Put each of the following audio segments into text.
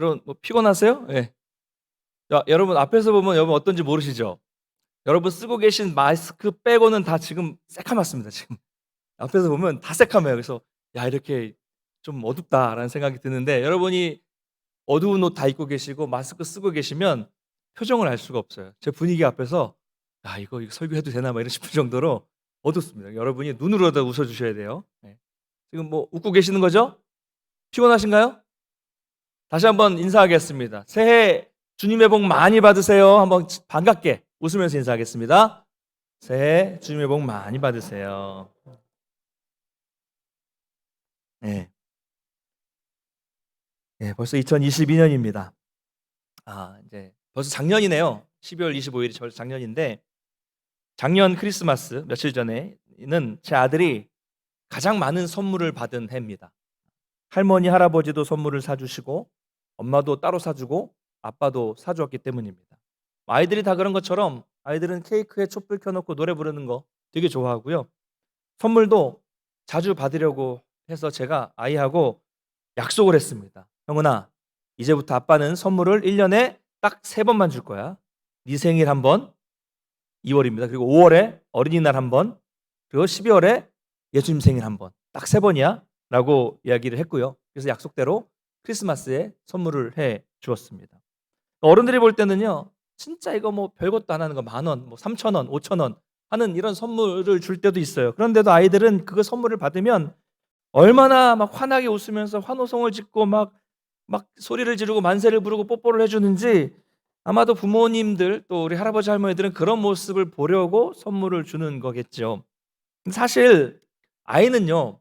그럼 뭐 피곤하세요? 예. 자, 여러분 앞에서 보면 여러분 어떤지 모르시죠? 여러분 쓰고 계신 마스크 빼고는 다 지금 새카맣습니다, 지금. 앞에서 보면 다 새카매요. 그래서 '야, 이렇게 좀 어둡다.'라는 생각이 드는데, 여러분이 어두운 옷 다 입고 계시고 마스크 쓰고 계시면 표정을 알 수가 없어요. 제 분위기 앞에서 '야, 이거 설교해도 되나?' 막 이런 싶을 정도로 어둡습니다. 여러분이 눈으로라도 웃어 주셔야 돼요. 네. 지금 뭐 웃고 계시는 거죠? 피곤하신가요? 다시 한번 인사하겠습니다. 새해 주님의 복 많이 받으세요. 한번 반갑게 웃으면서 인사하겠습니다. 새해 주님의 복 많이 받으세요. 네. 네, 벌써 2022년입니다. 이제 벌써 작년이네요. 12월 25일이 작년인데, 작년 크리스마스 며칠 전에는 제 아들이 가장 많은 선물을 받은 해입니다. 할머니, 할아버지도 선물을 사주시고 엄마도 따로 사주고 아빠도 사주었기 때문입니다. 아이들이 다 그런 것처럼 아이들은 케이크에 촛불 켜놓고 노래 부르는 거 되게 좋아하고요. 선물도 자주 받으려고 해서 제가 아이하고 약속을 했습니다. 형은아, 이제부터 아빠는 선물을 1년에 딱 3번만 줄 거야. 네 생일 한 번, 2월입니다. 그리고 5월에 어린이날 한 번, 그리고 12월에 예수님 생일 한 번. 딱 3번이야 라고 이야기를 했고요. 그래서 약속대로 크리스마스에 선물을 해 주었습니다. 어른들이 볼 때는요, 진짜 이거 뭐 별것도 안 하는 거 10,000원, 뭐 3,000원, 5,000원 하는 이런 선물을 줄 때도 있어요. 그런데도 아이들은 그거 선물을 받으면 얼마나 막 환하게 웃으면서 환호성을 짓고 막 소리를 지르고 만세를 부르고 뽀뽀를 해 주는지, 아마도 부모님들 또 우리 할아버지 할머니들은 그런 모습을 보려고 선물을 주는 거겠죠. 사실 아이는요,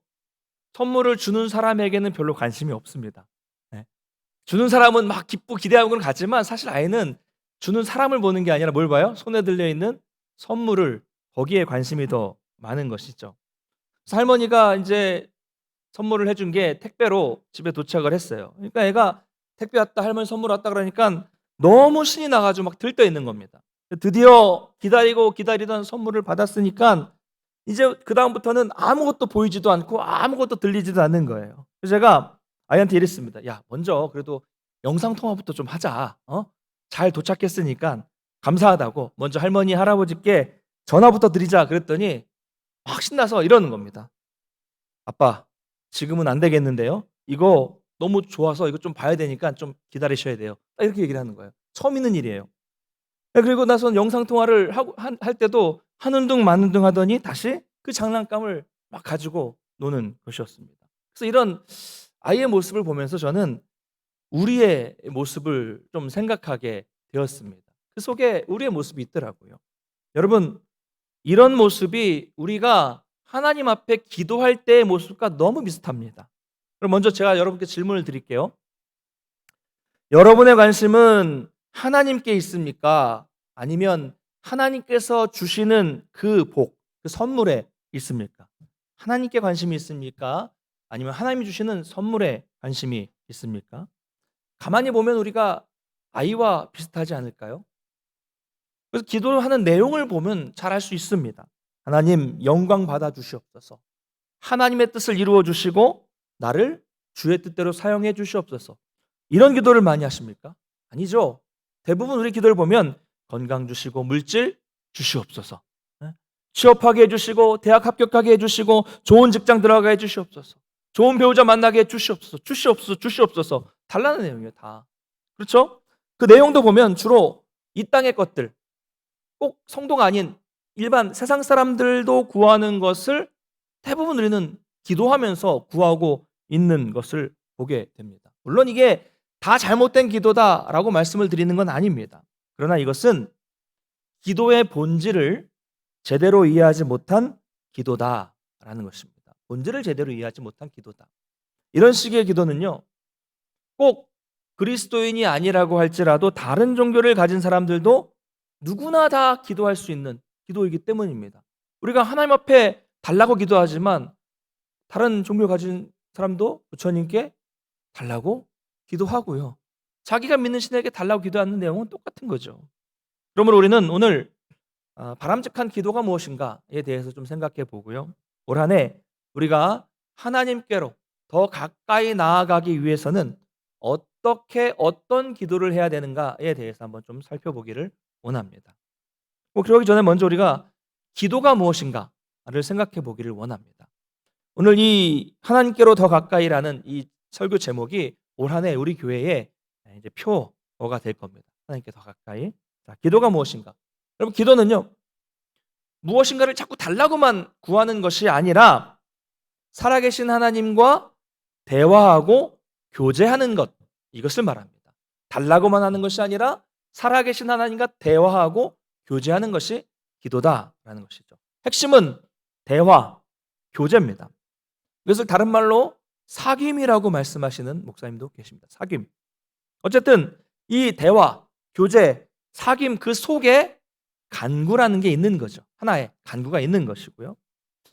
선물을 주는 사람에게는 별로 관심이 없습니다. 네. 주는 사람은 막 기쁘고 기대하고는 가지만 사실 아이는 주는 사람을 보는 게 아니라 뭘 봐요? 손에 들려 있는 선물을, 거기에 관심이 더 많은 것이죠. 그래서 할머니가 인제 선물을 해준 게 택배로 집에 도착을 했어요. 그러니까 애가 "택배 왔다. 할머니 선물 왔다." 그러니깐 너무 신이 나 가지고 막 들떠 있는 겁니다. 드디어 기다리고 기다리던 선물을 받았으니깐 이제 그다음부터는 아무것도 보이지도 않고 아무것도 들리지도 않는 거예요. 그래서 제가 아이한테 이랬습니다. "야, 먼저 그래도 영상 통화부터 좀 하자. 어? 잘 도착했으니깐 감사하다고 먼저 할머니, 할아버지께 전화부터 드리자." 그랬더니 막 신나서 이러는 겁니다. "아빠, 지금은 안 되겠는데요. 이거 너무 좋아서 이거 좀 봐야 되니까 좀 기다리셔야 돼요." 딱 이렇게 얘기를 하는 거예요. 처음 있는 일이에요. 예, 그리고 나선 영상 통화를 하고 할 때도 하는 둥 마는 둥 하더니 다시 그 장난감을 막 가지고 노는 것이었습니다. 그래서 이런 아이의 모습을 보면서 저는 우리의 모습을 좀 생각하게 되었습니다. 그 속에 우리의 모습이 있더라고요. 여러분, 이런 모습이 우리가 하나님 앞에 기도할 때의 모습과 너무 비슷합니다. 그럼 먼저 제가 여러분께 질문을 드릴게요. 여러분의 관심은 하나님께 있습니까? 아니면 하나님께서 주시는 그 복, 그 선물에 있습니까? 하나님께 관심이 있습니까? 아니면 하나님이 주시는 선물에 관심이 있습니까? 가만히 보면 우리가 아이와 비슷하지 않을까요? 그래서 기도하는 내용을 보면 잘 알 수 있습니다. 하나님, 영광 받아 주시옵소서. 하나님의 뜻을 이루어 주시고 나를 주의 뜻대로 사용해 주시옵소서. 이런 기도를 많이 하십니까? 아니죠. 대부분 우리 기도를 보면 건강 주시고 물질 주시옵소서. 예? 취업하게 해 주시고 대학 합격하게 해 주시고 좋은 직장 들어가게 해 주시옵소서. 좋은 배우자 만나게 해 주시옵소서. 주시옵소서. 주시옵소서. 달라는 내용이에요, 다. 그렇죠? 그 내용도 보면 주로 이 땅의 것들, 꼭 성도가 아닌 일반 세상 사람들도 구하는 것을 대부분 우리는 기도하면서 구하고 있는 것을 보게 됩니다. 물론 이게 다 잘못된 기도다라고 말씀을 드리는 건 아닙니다. 그러나 이것은 기도의 본질을 제대로 이해하지 못한 기도다라는 것입니다. 본질을 제대로 이해하지 못한 기도다. 이런 식의 기도는요, 꼭 그리스도인이 아니라고 할지라도 다른 종교를 가진 사람들도 누구나 다 기도할 수 있는 기도이기 때문입니다. 우리가 하나님 앞에 달라고 기도하지만 다른 종교 가진 사람도 부처님께 달라고 기도하고요. 자기가 믿는 신에게 달라고 기도하는 내용은 똑같은 거죠. 그러므로 우리는 오늘 바람직한 기도가 무엇인가에 대해서 좀 생각해 보고요. 올 한 해 우리가 하나님께로 더 가까이 나아가기 위해서는 어떤 기도를 해야 되는가에 대해서 한번 좀 살펴보기를 원합니다. 그러기 전에 먼저 우리가 기도가 무엇인가를 생각해 보기를 원합니다. 오늘 이 하나님께로 더 가까이라는 이 설교 제목이 올 한 해 우리 교회의 이제 표어가 될 겁니다. 하나님께 더 가까이. 자, 기도가 무엇인가? 여러분, 기도는요, 무엇인가를 자꾸 달라고만 구하는 것이 아니라 살아계신 하나님과 대화하고 교제하는 것, 이것을 말합니다. 달라고만 하는 것이 아니라 살아계신 하나님과 대화하고 교제하는 것이 기도다라는 것이죠. 핵심은 대화, 교제입니다. 이것을 다른 말로 사귐이라고 말씀하시는 목사님도 계십니다. 사귐. 어쨌든 이 대화, 교제, 사귐 그 속에 간구라는 게 있는 거죠. 하나의 간구가 있는 것이고요.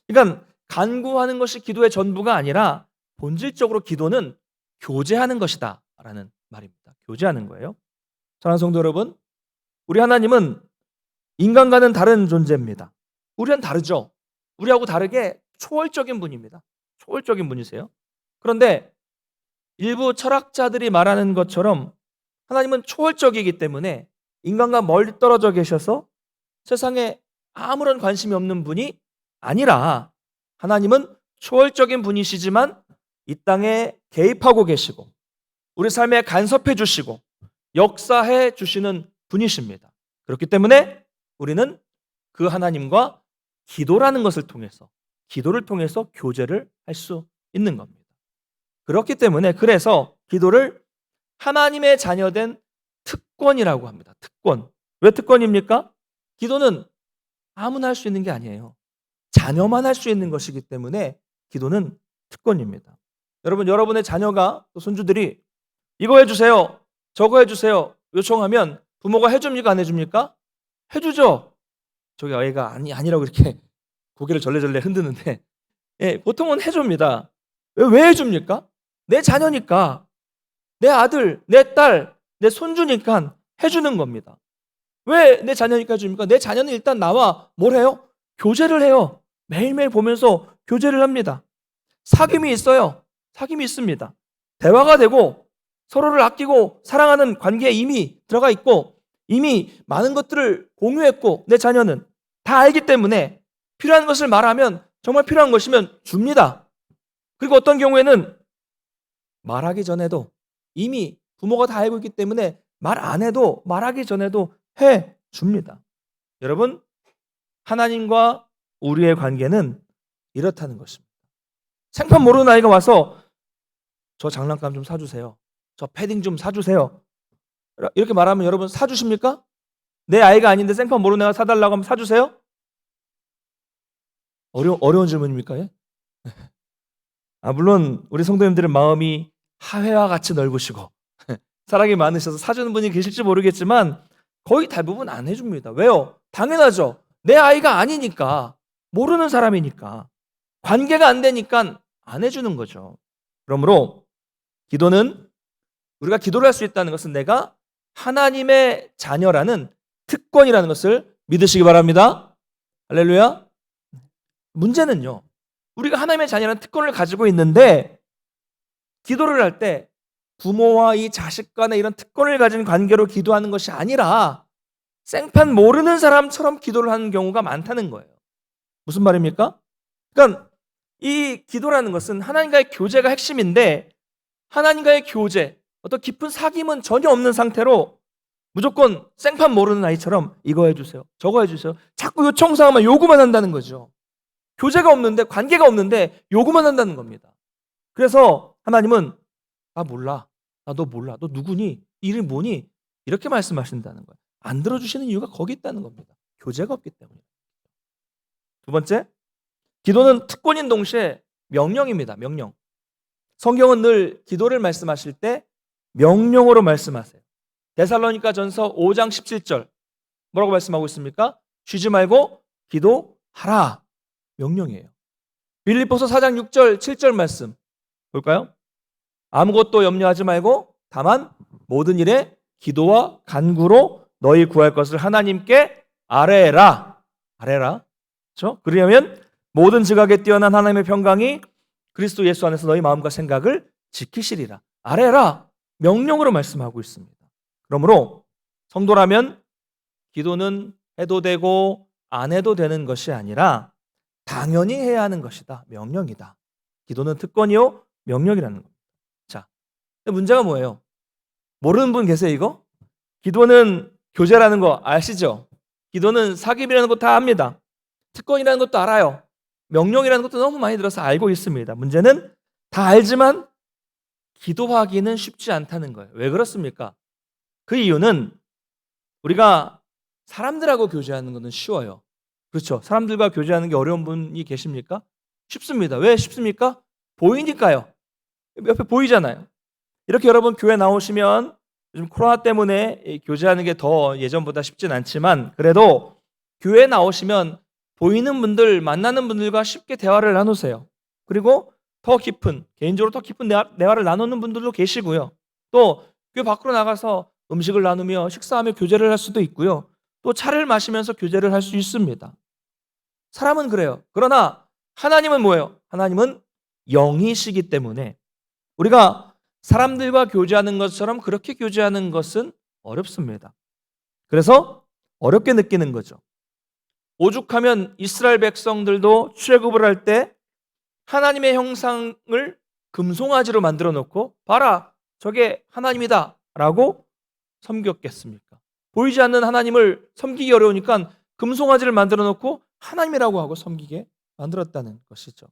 그러니까 간구하는 것이 기도의 전부가 아니라 본질적으로 기도는 교제하는 것이다 라는 말입니다. 교제하는 거예요. 사랑하는 성도 여러분, 우리 하나님은 인간과는 다른 존재입니다. 우리는 다르죠. 우리하고 다르게 초월적인 분입니다. 초월적인 분이세요. 그런데 일부 철학자들이 말하는 것처럼 하나님은 초월적이기 때문에 인간과 멀리 떨어져 계셔서 세상에 아무런 관심이 없는 분이 아니라 하나님은 초월적인 분이시지만 이 땅에 개입하고 계시고 우리 삶에 간섭해 주시고 역사해 주시는 분이십니다. 그렇기 때문에 우리는 그 하나님과 기도라는 것을 통해서, 기도를 통해서 교제를 할 수 있는 겁니다. 그렇기 때문에 그래서 기도를 하나님의 자녀된 특권이라고 합니다. 특권. 왜 특권입니까? 기도는 아무나 할 수 있는 게 아니에요. 자녀만 할 수 있는 것이기 때문에 기도는 특권입니다. 여러분, 여러분의 자녀가 또 손주들이 이거 해주세요, 저거 해주세요 요청하면 부모가 해줍니까, 안 해줍니까? 해주죠. 저기 애가 아니라고 이렇게 고개를 절레절레 흔드는데 보통은 해줍니다. 왜 해줍니까? 내 자녀니까, 내 아들, 내 딸, 내 손주니까 해주는 겁니다. 왜 내 자녀니까 해줍니까? 내 자녀는 일단 나와 뭘 해요? 교제를 해요. 매일매일 보면서 교제를 합니다. 사귐이 있어요. 사귐이 있습니다. 대화가 되고 서로를 아끼고 사랑하는 관계에 이미 들어가 있고 이미 많은 것들을 공유했고 내 자녀는 다 알기 때문에 필요한 것을 말하면 정말 필요한 것이면 줍니다. 그리고 어떤 경우에는 말하기 전에도 이미 부모가 다 알고 있기 때문에 말 안 해도 말하기 전에도 해 줍니다. 여러분, 하나님과 우리의 관계는 이렇다는 것입니다. 생판 모르는 아이가 와서 저 장난감 좀 사주세요, 저 패딩 좀 사주세요 이렇게 말하면 여러분 사주십니까? 내 아이가 아닌데 생판 모르는 애가 사달라고 하면 사주세요? 어려운 질문입니까? 예? 물론 우리 성도님들의 마음이 하회와 같이 넓으시고 사랑이 많으셔서 사주는 분이 계실지 모르겠지만 거의 대부분 안 해줍니다. 왜요? 당연하죠. 내 아이가 아니니까, 모르는 사람이니까, 관계가 안 되니까 안 해주는 거죠. 그러므로 기도는, 우리가 기도를 할 수 있다는 것은 내가 하나님의 자녀라는 특권이라는 것을 믿으시기 바랍니다. 할렐루야. 문제는요, 우리가 하나님의 자녀라는 특권을 가지고 있는데 기도를 할 때 부모와 이 자식 간의 이런 특권을 가진 관계로 기도하는 것이 아니라 생판 모르는 사람처럼 기도를 하는 경우가 많다는 거예요. 무슨 말입니까? 그러니까 이 기도라는 것은 하나님과의 교제가 핵심인데 하나님과의 교제, 어떤 깊은 사귐은 전혀 없는 상태로 무조건 생판 모르는 아이처럼 이거 해주세요, 저거 해주세요, 자꾸 요청사항만 요구만 한다는 거죠. 교제가 없는데, 관계가 없는데 요구만 한다는 겁니다. 그래서 하나님은 나 몰라, 너 몰라, 너 누구니, 이름이 뭐니, 이렇게 말씀하신다는 거예요. 안 들어주시는 이유가 거기 있다는 겁니다. 교제가 없기 때문에. 두 번째, 기도는 특권인 동시에 명령입니다. 명령. 성경은 늘 기도를 말씀하실 때 명령으로 말씀하세요. 데살로니가전서 5장 17절 뭐라고 말씀하고 있습니까? 쉬지 말고 기도하라. 명령이에요. 빌립보서 4장 6절 7절 말씀 볼까요? 아무것도 염려하지 말고 다만 모든 일에 기도와 간구로 너희 구할 것을 하나님께 아뢰라. 아뢰라. 그렇죠? 그러면 모든 지각에 뛰어난 하나님의 평강이 그리스도 예수 안에서 너희 마음과 생각을 지키시리라. 아뢰라. 명령으로 말씀하고 있습니다. 그러므로 성도라면 기도는 해도 되고 안 해도 되는 것이 아니라 당연히 해야 하는 것이다. 명령이다. 기도는 특권이요 명령이라는 겁니다. 자, 근데 문제가 뭐예요? 모르는 분 계세요, 이거? 기도는 교제라는 거 아시죠? 기도는 사귐이라는 거 다 압니다. 특권이라는 것도 알아요. 명령이라는 것도 너무 많이 들어서 알고 있습니다. 문제는 다 알지만 기도하기는 쉽지 않다는 거예요. 왜 그렇습니까? 그 이유는 우리가 사람들하고 교제하는 것은 쉬워요. 그렇죠? 사람들과 교제하는 게 어려운 분이 계십니까? 쉽습니다. 왜 쉽습니까? 보이니까요. 옆에 보이잖아요. 이렇게 여러분 교회 나오시면 요즘 코로나 때문에 교제하는 게 더 예전보다 쉽진 않지만 그래도 교회 나오시면 보이는 분들, 만나는 분들과 쉽게 대화를 나누세요. 그리고 더 깊은, 개인적으로 더 깊은 대화를 나누는 분들도 계시고요. 또 교회 밖으로 나가서 음식을 나누며 식사하며 교제를 할 수도 있고요. 또 차를 마시면서 교제를 할 수 있습니다. 사람은 그래요. 그러나 하나님은 뭐예요? 하나님은 영이시기 때문에 우리가 사람들과 교제하는 것처럼 그렇게 교제하는 것은 어렵습니다. 그래서 어렵게 느끼는 거죠. 오죽하면 이스라엘 백성들도 출애굽을 할 때 하나님의 형상을 금송아지로 만들어 놓고 봐라 저게 하나님이다 라고 섬겼겠습니까? 보이지 않는 하나님을 섬기기 어려우니까 금송아지를 만들어 놓고 하나님이라고 하고 섬기게 만들었다는 것이죠.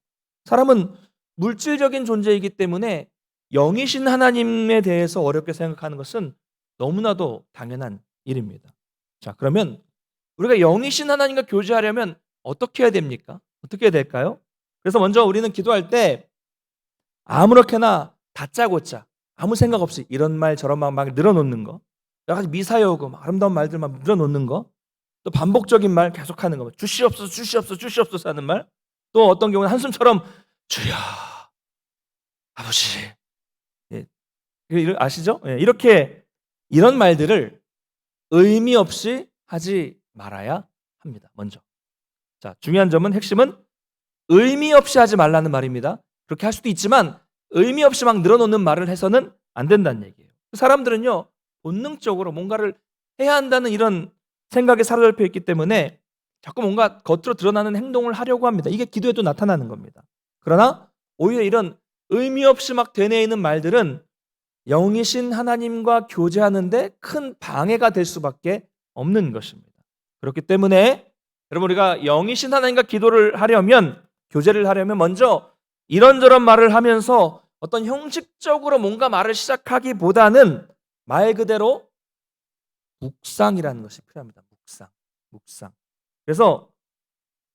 사람은 물질적인 존재이기 때문에 영이신 하나님에 대해서 어렵게 생각하는 것은 너무나도 당연한 일입니다. 자, 그러면 우리가 영이신 하나님과 교제하려면 어떻게 해야 됩니까? 어떻게 해야 될까요? 그래서 먼저 우리는 기도할 때 아무렇게나 다짜고짜 아무 생각 없이 이런 말 저런 말 막 늘어놓는 거, 여러 가지 미사여오고 막 아름다운 말들만 늘어놓는 거, 또 반복적인 말 계속하는 거, 주시옵소서 주시옵소서 주시옵소서 하는 말, 또 어떤 경우는 한숨처럼 주여 아버지, 예, 아시죠? 예, 이렇게 이런 말들을 의미 없이 하지 말아야 합니다. 먼저. 자, 중요한 점은 핵심은 의미 없이 하지 말라는 말입니다. 그렇게 할 수도 있지만 의미 없이 막 늘어놓는 말을 해서는 안 된다는 얘기예요. 사람들은요 본능적으로 뭔가를 해야 한다는 이런 생각에 사로잡혀 있기 때문에 자꾸 뭔가 겉으로 드러나는 행동을 하려고 합니다. 이게 기도에도 나타나는 겁니다. 그러나 오히려 이런 의미 없이 막 되뇌이는 말들은 영이신 하나님과 교제하는데 큰 방해가 될 수밖에 없는 것입니다. 그렇기 때문에 여러분 우리가 영이신 하나님과 기도를 하려면 교제를 하려면 먼저 이런저런 말을 하면서 어떤 형식적으로 뭔가 말을 시작하기보다는 말 그대로 묵상이라는 것이 필요합니다. 묵상. 그래서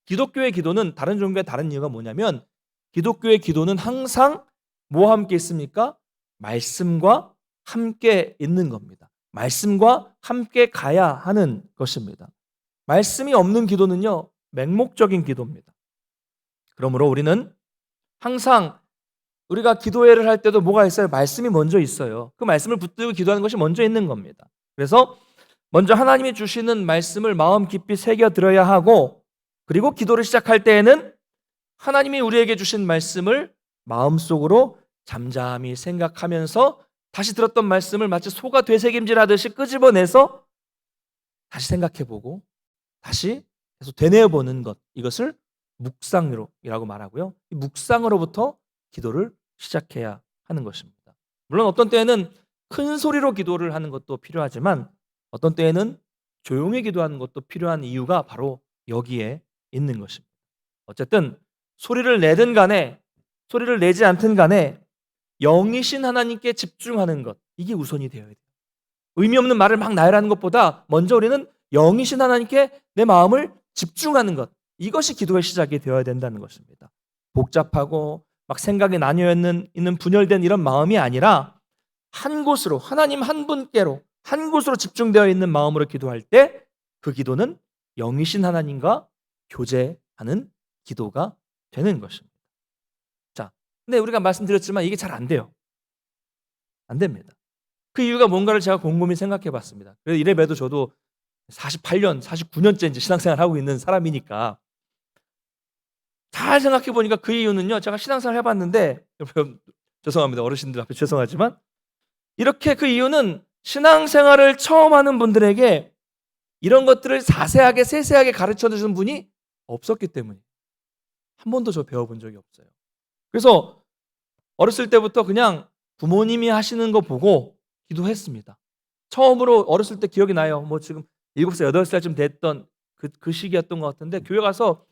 기독교의 기도는 다른 종교의 다른 이유가 뭐냐면 기독교의 기도는 항상 뭐와 함께 있습니까? 말씀과 함께 있는 겁니다. 말씀과 함께 가야 하는 것입니다. 말씀이 없는 기도는요 맹목적인 기도입니다. 그러므로 우리는 항상 우리가 기도회를 할 때도 뭐가 있어요? 말씀이 먼저 있어요. 그 말씀을 붙들고 기도하는 것이 먼저 있는 겁니다. 그래서 먼저 하나님이 주시는 말씀을 마음 깊이 새겨 들어야 하고 그리고 기도를 시작할 때에는 하나님이 우리에게 주신 말씀을 마음속으로 잠잠히 생각하면서 다시 들었던 말씀을 마치 소가 되새김질하듯이 끄집어내서 다시 생각해보고 다시 계속 되뇌어보는 것, 이것을 묵상이라고 말하고요. 이 묵상으로부터 기도를 시작해야 하는 것입니다. 물론 어떤 때에는 큰 소리로 기도를 하는 것도 필요하지만 어떤 때에는 조용히 기도하는 것도 필요한 이유가 바로 여기에 있는 것입니다. 어쨌든 소리를 내든 간에 소리를 내지 않든 간에 영이신 하나님께 집중하는 것, 이게 우선이 되어야 돼요. 의미 없는 말을 막 나열하는 것보다 먼저 우리는 영이신 하나님께 내 마음을 집중하는 것, 이것이 기도의 시작이 되어야 된다는 것입니다. 복잡하고 막 생각이 나뉘어 있는 분열된 이런 마음이 아니라 한 곳으로, 하나님 한 분께로 한 곳으로 집중되어 있는 마음으로 기도할 때 그 기도는 영이신 하나님과 교제하는 기도가 되는 것입니다. 자, 근데 우리가 말씀드렸지만 이게 잘 안 돼요. 안 됩니다. 그 이유가 뭔가를 제가 곰곰이 생각해 봤습니다. 그래서 이래봬도 저도 48년, 49년째 이제 신앙생활 하고 있는 사람이니까 잘 생각해 보니까 그 이유는요. 제가 신앙생활 해봤는데 여러분 죄송합니다. 어르신들 앞에 죄송하지만 이렇게 그 이유는 신앙생활을 처음 하는 분들에게 이런 것들을 자세하게 세세하게 가르쳐 주는 분이 없었기 때문이에요. 한 번도 저 배워본 적이 없어요. 그래서 어렸을 때부터 그냥 부모님이 하시는 거 보고 기도했습니다. 처음으로 어렸을 때 기억이 나요. 뭐 지금 7살, 8살쯤 됐던 그 시기였던 것 같은데, 교회 가서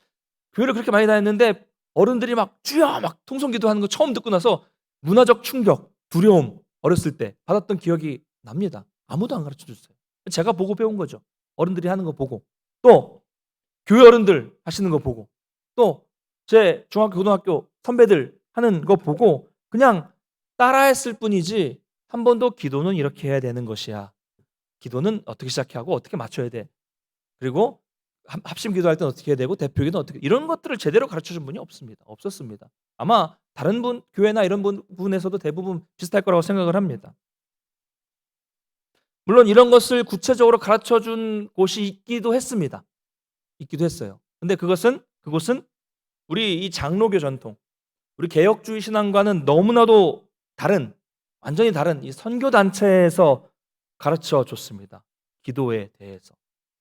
교회를 그렇게 많이 다녔는데 어른들이 막 주여 막 통성기도하는 거 처음 듣고 나서 문화적 충격, 두려움 어렸을 때 받았던 기억이 납니다. 아무도 안 가르쳐 줬어요. 제가 보고 배운 거죠. 어른들이 하는 거 보고, 또 교회 어른들 하시는 거 보고, 또 제 중학교 고등학교 선배들 하는 거 보고 그냥 따라했을 뿐이지 한 번도 기도는 이렇게 해야 되는 것이야, 기도는 어떻게 시작하고 어떻게 맞춰야 돼, 그리고 합심 기도할 때는 어떻게 해야 되고 대표 기도는 어떻게, 이런 것들을 제대로 가르쳐 준 분이 없었습니다. 아마 다른 분 교회나 이런 부분에서도 대부분 비슷할 거라고 생각을 합니다. 물론 이런 것을 구체적으로 가르쳐 준 곳이 있기도 했습니다. 있기도 했어요. 근데 그것은 우리 이 장로교 전통, 우리 개혁주의 신앙과는 너무나도 다른, 완전히 다른 이 선교 단체에서 가르쳐 줬습니다. 기도에 대해서.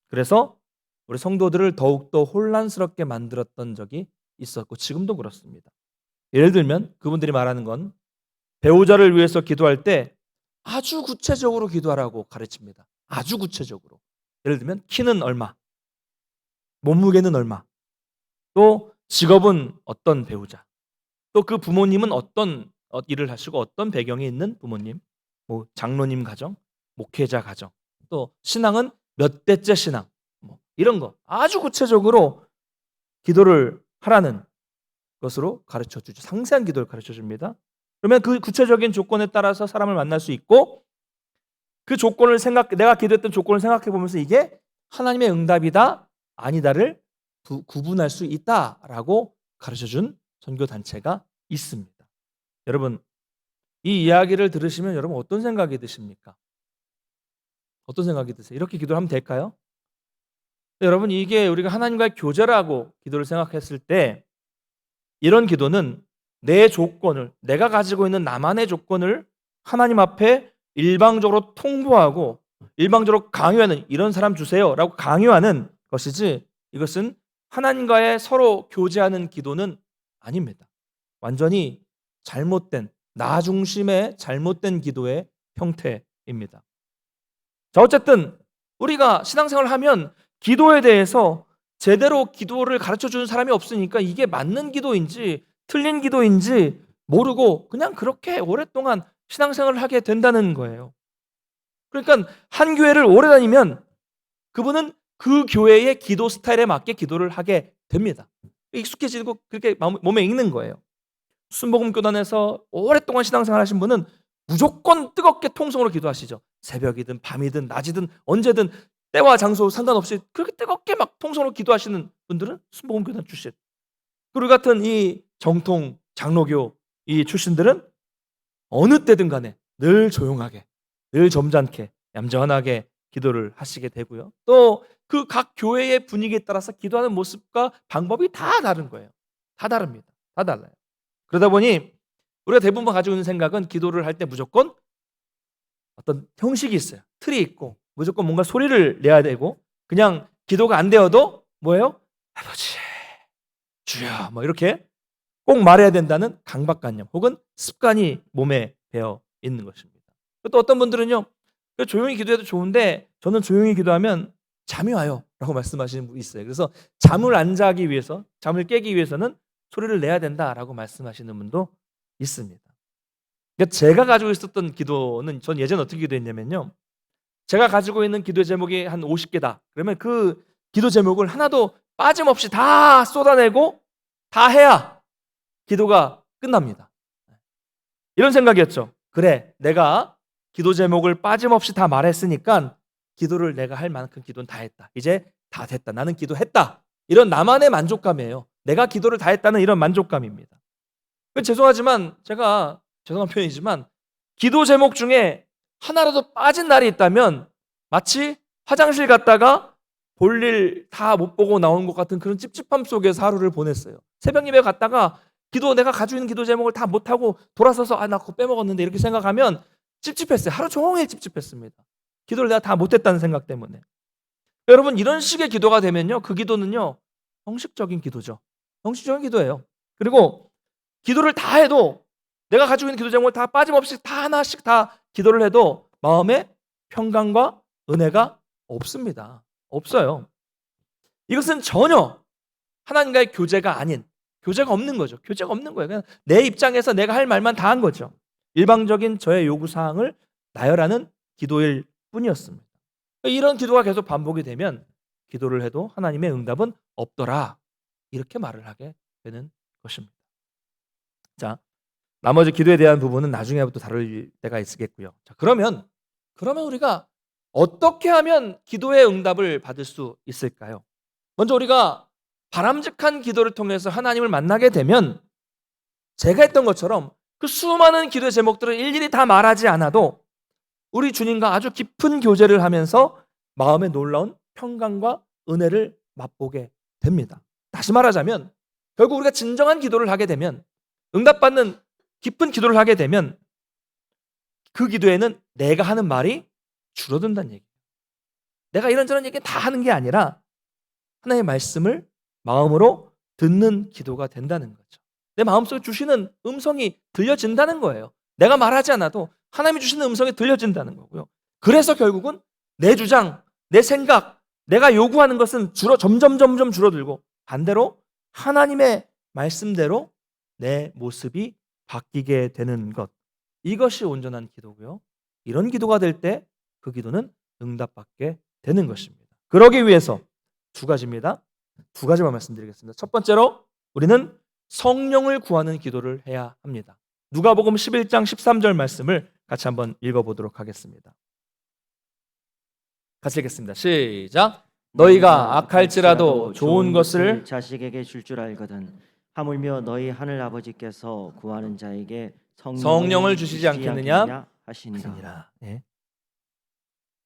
그래서 우리 성도들을 더욱더 혼란스럽게 만들었던 적이 있었고 지금도 그렇습니다. 예를 들면 그분들이 말하는 건 배우자를 위해서 기도할 때 아주 구체적으로 기도하라고 가르칩니다. 아주 구체적으로. 예를 들면 키는 얼마, 몸무게는 얼마, 또 직업은 어떤 배우자, 또 그 부모님은 어떤 일을 하시고 어떤 배경이 있는 부모님, 뭐 장로님 가정, 목회자 가정, 또 신앙은 몇 대째 신앙, 뭐 이런 거 아주 구체적으로 기도를 하라는 것으로 가르쳐 주죠. 상세한 기도를 가르쳐 줍니다. 그러면 그 구체적인 조건에 따라서 사람을 만날 수 있고, 그 조건을 내가 기도했던 조건을 생각해 보면서 이게 하나님의 응답이다 아니다를 구분할 수 있다라고 가르쳐준 선교단체가 있습니다. 여러분, 이 이야기를 들으시면 여러분 어떤 생각이 드십니까? 어떤 생각이 드세요? 이렇게 기도를 하면 될까요? 여러분, 이게 우리가 하나님과의 교제라고 기도를 생각했을 때 이런 기도는 내 조건을, 내가 가지고 있는 나만의 조건을 하나님 앞에 일방적으로 통보하고 일방적으로 강요하는, 이런 사람 주세요 라고 강요하는 것이지, 이것은 하나님과의 서로 교제하는 기도는 아닙니다. 완전히 잘못된, 나 중심의 잘못된 기도의 형태입니다. 자, 어쨌든 우리가 신앙생활을 하면 기도에 대해서 제대로 기도를 가르쳐주는 사람이 없으니까 이게 맞는 기도인지 틀린 기도인지 모르고 그냥 그렇게 오랫동안 신앙생활을 하게 된다는 거예요. 그러니까 한 교회를 오래 다니면 그분은 그 교회의 기도 스타일에 맞게 기도를 하게 됩니다. 익숙해지고 그렇게 몸에 익는 거예요. 순복음교단에서 오랫동안 신앙생활 하신 분은 무조건 뜨겁게 통성으로 기도하시죠. 새벽이든 밤이든 낮이든 언제든 때와 장소 상관없이 그렇게 뜨겁게 막 통성으로 기도하시는 분들은 순복음교단 출신. 그리고 같은 이 정통 장로교 이 출신들은 어느 때든 간에 늘 조용하게, 늘 점잖게, 얌전하게 기도를 하시게 되고요. 또 그 각 교회의 분위기에 따라서 기도하는 모습과 방법이 다 다른 거예요. 다 다릅니다. 다 달라요. 그러다 보니 우리가 대부분 가지고 있는 생각은 기도를 할 때 무조건 어떤 형식이 있어요. 틀이 있고 무조건 뭔가 소리를 내야 되고, 그냥 기도가 안 되어도 뭐예요? 아버지, 주여, 뭐 이렇게 꼭 말해야 된다는 강박관념 혹은 습관이 몸에 배어 있는 것입니다. 또 어떤 분들은요, 조용히 기도해도 좋은데 저는 조용히 기도하면 잠이 와요 라고 말씀하시는 분이 있어요. 그래서 잠을 안 자기 위해서, 잠을 깨기 위해서는 소리를 내야 된다라고 말씀하시는 분도 있습니다. 그러니까 제가 가지고 있었던 기도는, 전 예전에 어떻게 기도했냐면요, 제가 가지고 있는 기도 제목이 한 50개다 그러면 그 기도 제목을 하나도 빠짐없이 다 쏟아내고 다 해야 기도가 끝납니다. 이런 생각이었죠. 그래, 내가 기도 제목을 빠짐없이 다 말했으니까 기도를 내가 할 만큼 기도는 다 했다, 이제 다 됐다, 나는 기도했다, 이런 나만의 만족감이에요. 내가 기도를 다 했다는 이런 만족감입니다. 죄송하지만, 제가 죄송한 표현이지만 기도 제목 중에 하나라도 빠진 날이 있다면 마치 화장실 갔다가 볼일 다 못 보고 나온 것 같은 그런 찝찝함 속에서 하루를 보냈어요. 새벽 예배 갔다가 내가 가지고 있는 기도 제목을 다 못하고 돌아서서 나 그거 빼먹었는데 이렇게 생각하면 찝찝했어요. 하루 종일 찝찝했습니다. 기도를 내가 다 못했다는 생각 때문에. 여러분, 이런 식의 기도가 되면요, 그 기도는요 형식적인 기도죠. 형식적인 기도예요. 그리고 기도를 다 해도, 내가 가지고 있는 기도 제목을 다 빠짐없이 다 하나씩 다 기도를 해도 마음에 평강과 은혜가 없습니다. 없어요. 이것은 전혀 하나님과의 교제가 아닌, 교제가 없는 거죠. 교제가 없는 거예요. 그냥 내 입장에서 내가 할 말만 다 한 거죠. 일방적인 저의 요구사항을 나열하는 기도일 뿐이었습니다. 이런 기도가 계속 반복이 되면 기도를 해도 하나님의 응답은 없더라, 이렇게 말을 하게 되는 것입니다. 자, 나머지 기도에 대한 부분은 나중에부터 다룰 때가 있겠고요. 자, 그러면 우리가 어떻게 하면 기도의 응답을 받을 수 있을까요? 먼저 우리가 바람직한 기도를 통해서 하나님을 만나게 되면, 제가 했던 것처럼 그 수많은 기도의 제목들을 일일이 다 말하지 않아도 우리 주님과 아주 깊은 교제를 하면서 마음에 놀라운 평강과 은혜를 맛보게 됩니다. 다시 말하자면 결국 우리가 진정한 기도를 하게 되면, 응답받는 깊은 기도를 하게 되면 그 기도에는 내가 하는 말이 줄어든다는 얘기예요. 내가 이런저런 얘기 다 하는 게 아니라 하나님의 말씀을 마음으로 듣는 기도가 된다는 거죠. 내 마음속에 주시는 음성이 들려진다는 거예요. 내가 말하지 않아도 하나님이 주시는 음성이 들려진다는 거고요. 그래서 결국은 내 주장, 내 생각, 내가 요구하는 것은 점점 줄어들고, 반대로 하나님의 말씀대로 내 모습이 바뀌게 되는 것, 이것이 온전한 기도고요. 이런 기도가 될 때 그 기도는 응답받게 되는 것입니다. 그러기 위해서 두 가지입니다. 두 가지만 말씀드리겠습니다. 첫 번째로 우리는 성령을 구하는 기도를 해야 합니다. 누가복음 11장 13절 말씀을 같이 한번 읽어보도록 하겠습니다. 같이 읽겠습니다. 시작. 너희가 악할지라도 좋은 것을 자식에게 줄 줄 알거든. 하물며 너희 하늘 아버지께서 구하는 자에게 성령을 주시지 않겠느냐 하시니라. 네.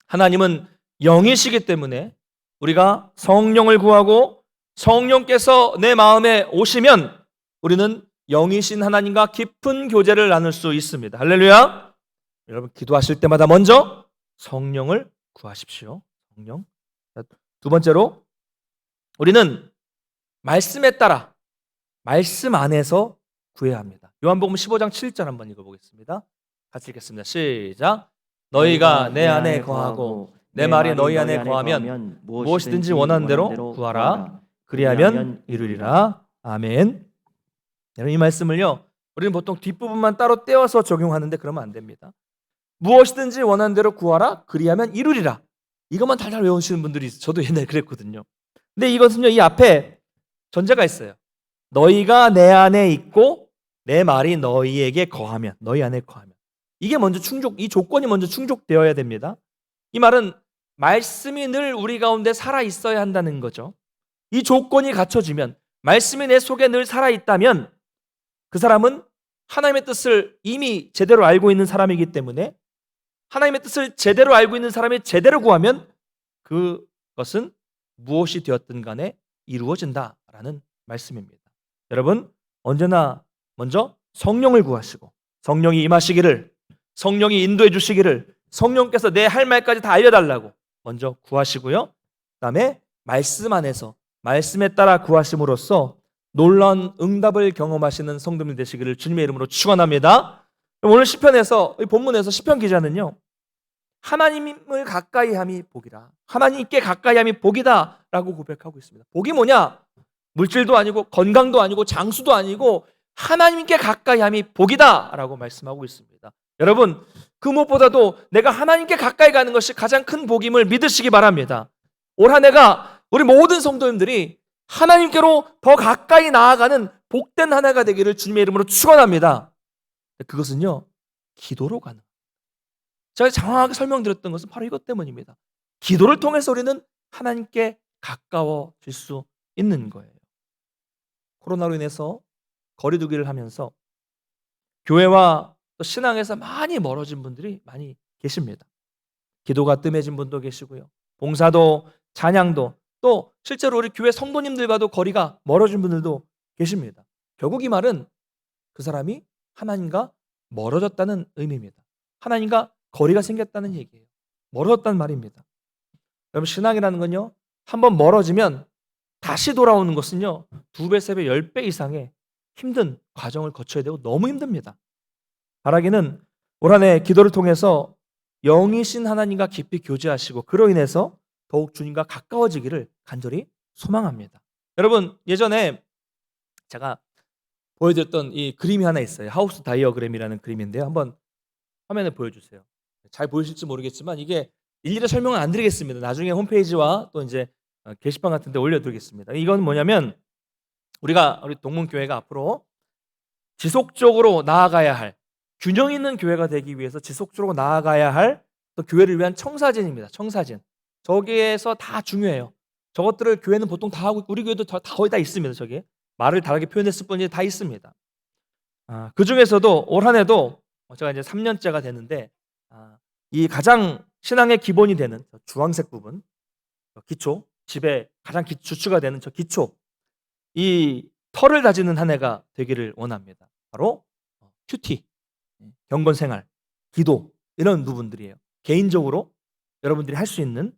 하나님은 영이시기 때문에 우리가 성령을 구하고 성령께서 내 마음에 오시면 우리는 영이신 하나님과 깊은 교제를 나눌 수 있습니다. 할렐루야. 여러분, 기도하실 때마다 먼저 성령을 구하십시오. 성령. 두 번째로 우리는 말씀에 따라, 말씀 안에서 구해야 합니다. 요한복음 15장 7절 한번 읽어보겠습니다. 같이 읽겠습니다. 시작. 너희가 내 안에 거하고 내 말이 너희 안에 거하면 무엇이든지 원하는 대로 구하라. 그리하면 이루리라. 아멘. 이 말씀을요, 우리는 보통 뒷부분만 따로 떼어서 적용하는데 그러면 안 됩니다. 무엇이든지 원하는 대로 구하라. 그리하면 이루리라. 이것만 달달 외우시는 분들이 있어요. 저도 옛날에 그랬거든요. 근데 이것은요, 이 앞에 전제가 있어요. 너희가 내 안에 있고 내 말이 너희에게 거하면, 너희 안에 거하면. 이게 먼저 이 조건이 먼저 충족되어야 됩니다. 이 말은 말씀이 늘 우리 가운데 살아 있어야 한다는 거죠. 이 조건이 갖춰지면, 말씀이 내 속에 늘 살아 있다면 그 사람은 하나님의 뜻을 이미 제대로 알고 있는 사람이기 때문에, 하나님의 뜻을 제대로 알고 있는 사람이 제대로 구하면 그것은 무엇이 되었든 간에 이루어진다라는 말씀입니다. 여러분, 언제나 먼저 성령을 구하시고, 성령이 임하시기를, 성령이 인도해 주시기를, 성령께서 내 할 말까지 다 알려달라고 먼저 구하시고요. 그 다음에 말씀 안에서 말씀에 따라 구하심으로써 놀라운 응답을 경험하시는 성도님 되시기를 주님의 이름으로 축원합니다. 오늘 시편에서, 이 본문에서 시편 기자는요, 하나님을 가까이 함이 복이라, 하나님께 가까이 함이 복이다 라고 고백하고 있습니다. 복이 뭐냐? 물질도 아니고 건강도 아니고 장수도 아니고 하나님께 가까이 함이 복이다 라고 말씀하고 있습니다. 여러분, 그 무엇보다도 내가 하나님께 가까이 가는 것이 가장 큰 복임을 믿으시기 바랍니다. 올 한 해가 우리 모든 성도님들이 하나님께로 더 가까이 나아가는 복된 한 해가 되기를 주님의 이름으로 축원합니다. 그것은요, 기도로 가는, 제가 장황하게 설명드렸던 것은 바로 이것 때문입니다. 기도를 통해서 우리는 하나님께 가까워질 수 있는 거예요. 코로나로 인해서 거리두기를 하면서 교회와 또 신앙에서 많이 멀어진 분들이 많이 계십니다. 기도가 뜸해진 분도 계시고요, 봉사도 찬양도, 또 실제로 우리 교회 성도님들과도 거리가 멀어진 분들도 계십니다. 결국 이 말은 그 사람이 하나님과 멀어졌다는 의미입니다. 하나님과 거리가 생겼다는 얘기예요. 멀어졌다는 말입니다. 여러분, 신앙이라는 건요, 한번 멀어지면 다시 돌아오는 것은요, 2배, 3배, 10배 이상의 힘든 과정을 거쳐야 되고 너무 힘듭니다. 바라기는 올 한 해 기도를 통해서 영이신 하나님과 깊이 교제하시고 그로 인해서 더욱 주님과 가까워지기를 간절히 소망합니다. 여러분, 예전에 제가 보여드렸던 이 그림이 하나 있어요. 하우스 다이어그램이라는 그림인데요. 한번 화면에 보여주세요. 잘 보이실지 모르겠지만 이게 일일이 설명은 안 드리겠습니다. 나중에 홈페이지와 또 이제 게시판 같은 데 올려드리겠습니다. 이건 뭐냐면 우리 동문교회가 앞으로 지속적으로 나아가야 할, 균형 있는 교회가 되기 위해서 지속적으로 나아가야 할 또 교회를 위한 청사진입니다. 청사진. 저기에서 다 중요해요. 저것들을 교회는 보통 다 하고 있고 우리 교회도 다 거의 다 있습니다. 저기 말을 다르게 표현했을 뿐이지 다 있습니다. 그 중에서도 올 한 해도 제가 이제 3년째가 되는데 이 가장 신앙의 기본이 되는 주황색 부분, 기초, 집의 가장 주축가 되는 저 기초, 이 털을 다지는 한 해가 되기를 원합니다. 바로 큐티, 경건생활, 기도 이런 부분들이에요. 개인적으로 여러분들이 할 수 있는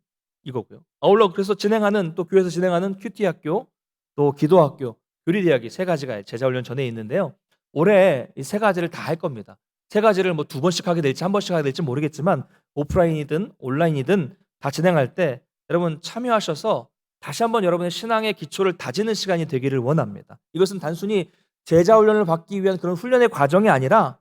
이거고요. 아울러 그래서 진행하는 또 교회에서 진행하는 큐티 학교, 또 기도학교, 교리대학이 3가지가 제자훈련 전에 있는데요. 올해 이 3가지를 다 할 겁니다. 3가지를 뭐 2번씩 하게 될지 1번씩 하게 될지 모르겠지만 오프라인이든 온라인이든 다 진행할 때 여러분 참여하셔서 다시 한번 여러분의 신앙의 기초를 다지는 시간이 되기를 원합니다. 이것은 단순히 제자훈련을 받기 위한 그런 훈련의 과정이 아니라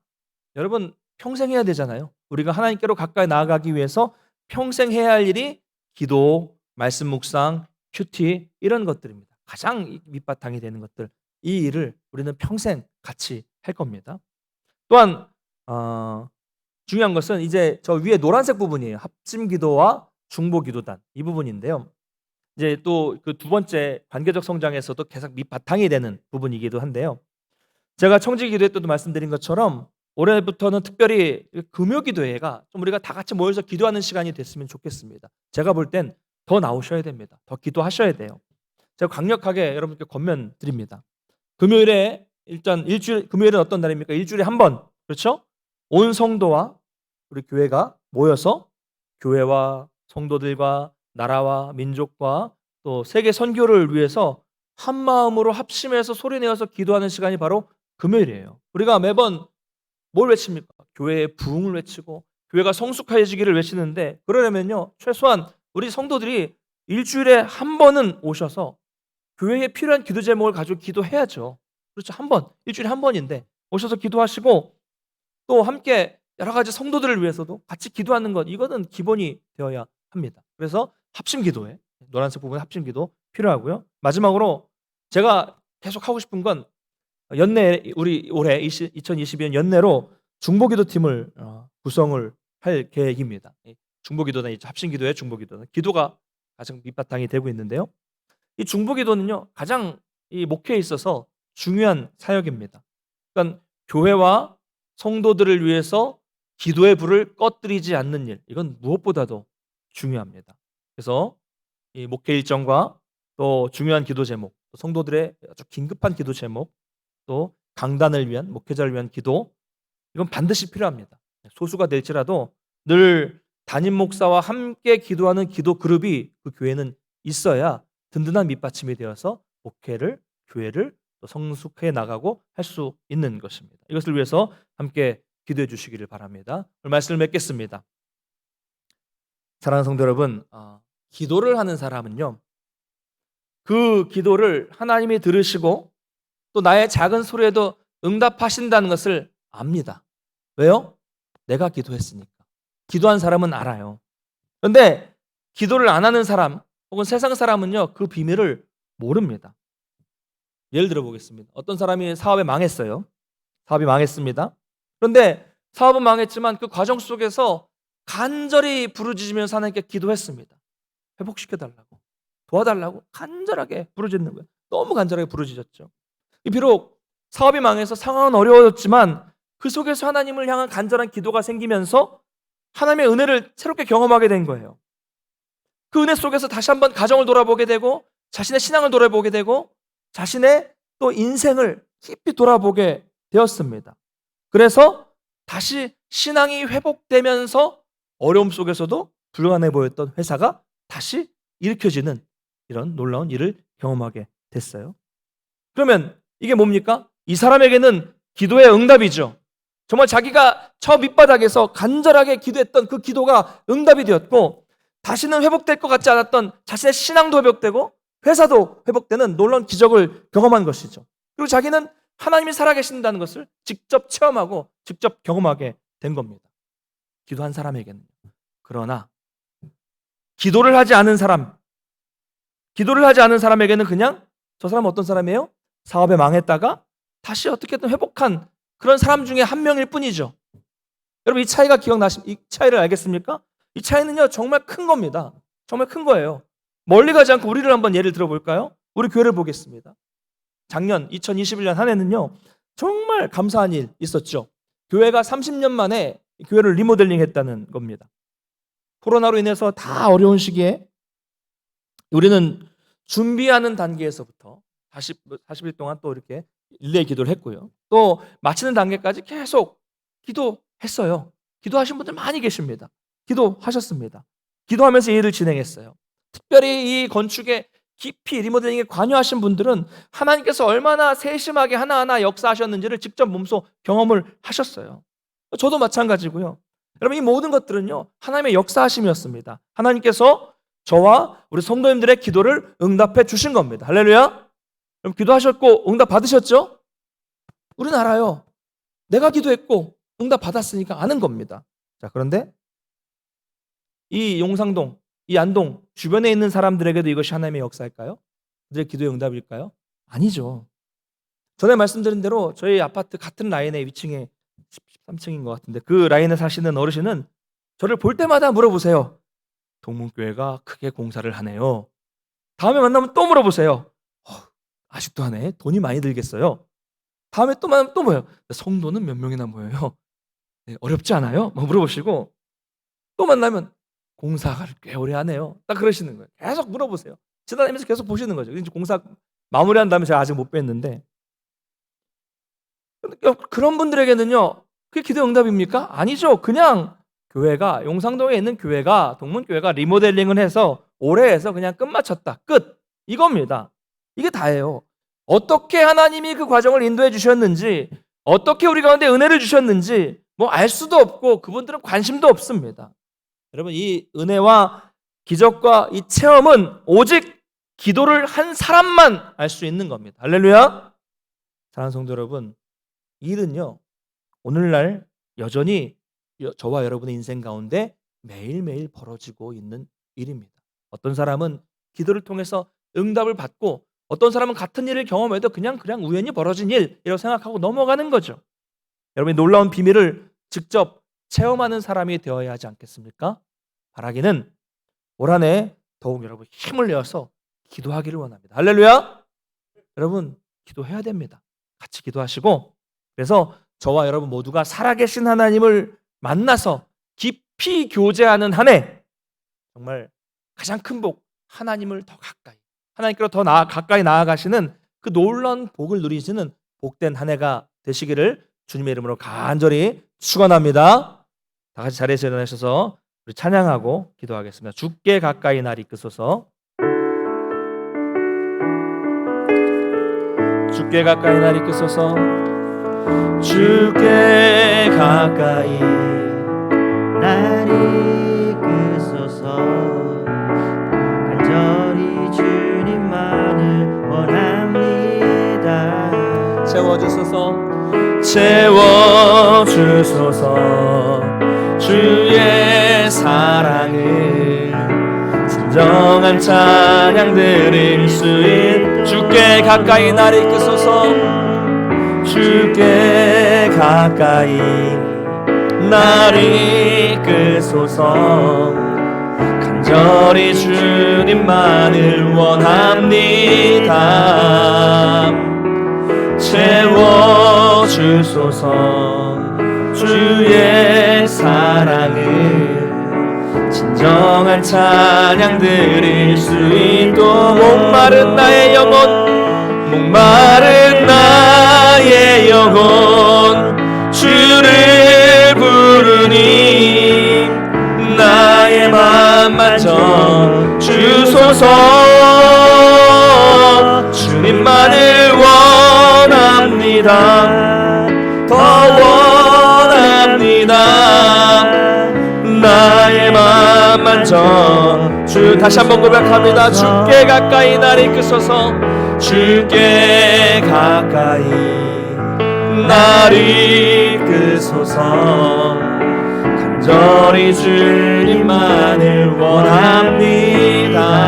여러분 평생 해야 되잖아요. 우리가 하나님께로 가까이 나아가기 위해서 평생 해야 할 일이 기도, 말씀 묵상, 큐티 이런 것들입니다. 가장 밑바탕이 되는 것들, 이 일을 우리는 평생 같이 할 겁니다. 또한 중요한 것은 이제 저 위에 노란색 부분이에요. 합심기도와 중보기도단 이 부분인데요. 이제 또 그 2번째 관계적 성장에서도 계속 밑바탕이 되는 부분이기도 한데요. 제가 청지기도회 때도 말씀드린 것처럼 올해부터는 특별히 금요기도회가 좀 우리가 다 같이 모여서 기도하는 시간이 됐으면 좋겠습니다. 제가 볼 땐 더 나오셔야 됩니다. 더 기도하셔야 돼요. 제가 강력하게 여러분께 권면드립니다. 금요일에 일단 금요일은 어떤 날입니까? 일주일에 한 번, 그렇죠? 온 성도와 우리 교회가 모여서 교회와 성도들과 나라와 민족과 또 세계 선교를 위해서 한 마음으로 합심해서 소리내어서 기도하는 시간이 바로 금요일이에요. 우리가 매번 뭘 외칩니까? 교회의 부흥을 외치고 교회가 성숙해지기를 외치는데 그러려면요 최소한 우리 성도들이 일주일에 한 번은 오셔서 교회에 필요한 기도 제목을 가지고 기도해야죠. 그렇죠? 한 번, 일주일에 한 번인데 오셔서 기도하시고 또 함께 여러 가지 성도들을 위해서도 같이 기도하는 것, 이거는 기본이 되어야 합니다. 그래서 합심기도에 노란색 부분에 합심기도 필요하고요. 마지막으로 제가 계속 하고 싶은 건 연내 우리 올해 2022년 연내로 중보기도팀을 구성을 할 계획입니다. 중보기도는 합심기도의 중보기도는 기도가 가장 밑바탕이 되고 있는데요. 이 중보기도는요 가장 이 목회에 있어서 중요한 사역입니다. 그러니까 교회와 성도들을 위해서 기도의 불을 꺼뜨리지 않는 일, 이건 무엇보다도 중요합니다. 그래서 이 목회 일정과 또 중요한 기도 제목, 또 성도들의 아주 긴급한 기도 제목, 또 강단을 위한 목회자를 위한 기도, 이건 반드시 필요합니다. 소수가 될지라도 늘 담임 목사와 함께 기도하는 기도 그룹이 그 교회는 있어야 든든한 밑받침이 되어서 목회를, 교회를 또 성숙해 나가고 할 수 있는 것입니다. 이것을 위해서 함께 기도해 주시기를 바랍니다. 오늘 말씀을 맺겠습니다. 사랑하는 성도 여러분, 기도를 하는 사람은요 그 기도를 하나님이 들으시고 또 나의 작은 소리에도 응답하신다는 것을 압니다. 왜요? 내가 기도했으니까. 기도한 사람은 알아요. 그런데 기도를 안 하는 사람 혹은 세상 사람은요 그 비밀을 모릅니다. 예를 들어 보겠습니다. 어떤 사람이 사업에 망했어요. 사업이 망했습니다. 그런데 사업은 망했지만 그 과정 속에서 간절히 부르짖으면서 하나님께 기도했습니다. 회복시켜달라고, 도와달라고 간절하게 부르짖는 거예요. 너무 간절하게 부르짖었죠. 비록 사업이 망해서 상황은 어려워졌지만 그 속에서 하나님을 향한 간절한 기도가 생기면서 하나님의 은혜를 새롭게 경험하게 된 거예요. 그 은혜 속에서 다시 한번 가정을 돌아보게 되고 자신의 신앙을 돌아보게 되고 자신의 또 인생을 깊이 돌아보게 되었습니다. 그래서 다시 신앙이 회복되면서 어려움 속에서도 불가능해 보였던 회사가 다시 일으켜지는 이런 놀라운 일을 경험하게 됐어요. 그러면 이게 뭡니까? 이 사람에게는 기도의 응답이죠. 정말 자기가 저 밑바닥에서 간절하게 기도했던 그 기도가 응답이 되었고, 다시는 회복될 것 같지 않았던 자신의 신앙도 회복되고 회사도 회복되는 놀라운 기적을 경험한 것이죠. 그리고 자기는 하나님이 살아계신다는 것을 직접 체험하고 직접 경험하게 된 겁니다. 기도한 사람에게는. 그러나 기도를 하지 않은 사람에게는 그냥 저 사람은 어떤 사람이에요? 사업에 망했다가 다시 어떻게든 회복한 그런 사람 중에 한 명일 뿐이죠. 여러분, 이 차이가 이 차이를 알겠습니까? 이 차이는요 정말 큰 겁니다. 정말 큰 거예요. 멀리 가지 않고 우리를 한번 예를 들어볼까요? 우리 교회를 보겠습니다. 작년 2021년 한 해는요 정말 감사한 일 있었죠. 교회가 30년 만에 교회를 리모델링 했다는 겁니다. 코로나로 인해서 다 어려운 시기에 우리는 준비하는 단계에서부터 40일 동안 또 이렇게 일례 기도를 했고요. 또 마치는 단계까지 계속 기도했어요. 기도하신 분들 많이 계십니다. 기도하셨습니다. 기도하면서 이 일을 진행했어요. 특별히 이 건축에 깊이 리모델링에 관여하신 분들은 하나님께서 얼마나 세심하게 하나하나 역사하셨는지를 직접 몸소 경험을 하셨어요. 저도 마찬가지고요. 여러분, 이 모든 것들은요 하나님의 역사하심이었습니다. 하나님께서 저와 우리 성도님들의 기도를 응답해 주신 겁니다. 할렐루야. 여러분, 기도하셨고 응답 받으셨죠? 우리는 알아요. 내가 기도했고 응답 받았으니까 아는 겁니다. 자, 그런데 이 용상동, 이 안동 주변에 있는 사람들에게도 이것이 하나님의 역사일까요? 그들의 기도의 응답일까요? 아니죠. 전에 말씀드린 대로 저희 아파트 같은 라인의 위층에 13층인 것 같은데 그 라인에 사시는 어르신은 저를 볼 때마다 물어보세요. 동문교회가 크게 공사를 하네요. 다음에 만나면 또 물어보세요. 아직도 하네. 돈이 많이 들겠어요. 다음에 또 만나면 또 뭐예요? 성도는 몇 명이나 모여요? 네, 어렵지 않아요? 물어보시고 또 만나면 공사가 꽤 오래 하네요. 딱 그러시는 거예요. 계속 물어보세요. 지나다니면서 계속 보시는 거죠. 이제 공사 마무리한 다음에 제가 아직 못 뵀는데, 그런 분들에게는요 그게 기도 응답입니까? 아니죠. 그냥 교회가, 용상동에 있는 교회가, 동문교회가 리모델링을 해서 오래 해서 그냥 끝마쳤다. 끝. 이겁니다. 이게 다예요. 어떻게 하나님이 그 과정을 인도해 주셨는지, 어떻게 우리 가운데 은혜를 주셨는지 뭐 알 수도 없고 그분들은 관심도 없습니다. 여러분, 이 은혜와 기적과 이 체험은 오직 기도를 한 사람만 알 수 있는 겁니다. 할렐루야. 사랑하는 성도 여러분, 이 일은요 오늘날 여전히 저와 여러분의 인생 가운데 매일매일 벌어지고 있는 일입니다. 어떤 사람은 기도를 통해서 응답을 받고, 어떤 사람은 같은 일을 경험해도 그냥 우연히 벌어진 일이라고 생각하고 넘어가는 거죠. 여러분이 놀라운 비밀을 직접 체험하는 사람이 되어야 하지 않겠습니까? 바라기는 올 한 해 더욱 여러분 힘을 내어서 기도하기를 원합니다. 할렐루야. 여러분, 기도해야 됩니다. 같이 기도하시고, 그래서 저와 여러분 모두가 살아계신 하나님을 만나서 깊이 교제하는 한 해, 정말 가장 큰 복, 하나님을 더 가까이, 하나님께로 더 가까이 나아가시는 그 놀라운 복을 누리시는 복된 한 해가 되시기를 주님의 이름으로 간절히 축원합니다. 다 같이 자리에서 일어나셔서 우리 찬양하고 기도하겠습니다. 주께 가까이 날 이끄소서. 주께 가까이 날 이끄소서. 주께 가까이 날 이끄소서. 간절히 주님만을 원합니다. 채워주소서. 채워주소서. 주의 사랑을 진정한 찬양 드릴 수 있도록 주께 가까이 날 이끄소서. 주께 가까이 날 이끄소서. 간절히 주님만을 원합니다. 채워주소서. 주의 사랑을 진정한 찬양 드릴 수 있도록 목마른 나의 영혼, 목마른 나의 영혼 주를 만져 주소서. 주님만을 원합니다. 더 원합니다. 나의 맘 만져 주. 다시 한번 고백합니다. 주께 가까이 나를 이끄소서. 주께 가까이 나를 이끄소서. 간절히 주님만을 원합니다.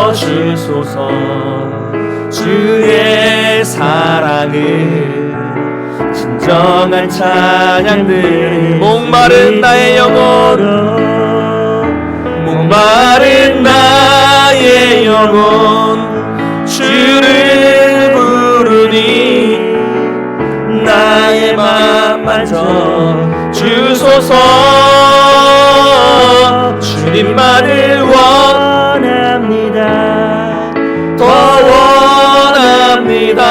채워주소서. 주의 사랑을 진정한 찬양들. 목마른 나의 영혼, 목마른 나의 영혼, 주를 부르니 나의 맘 만져 주소서. 주님만을 원합니다. 더 원합니다.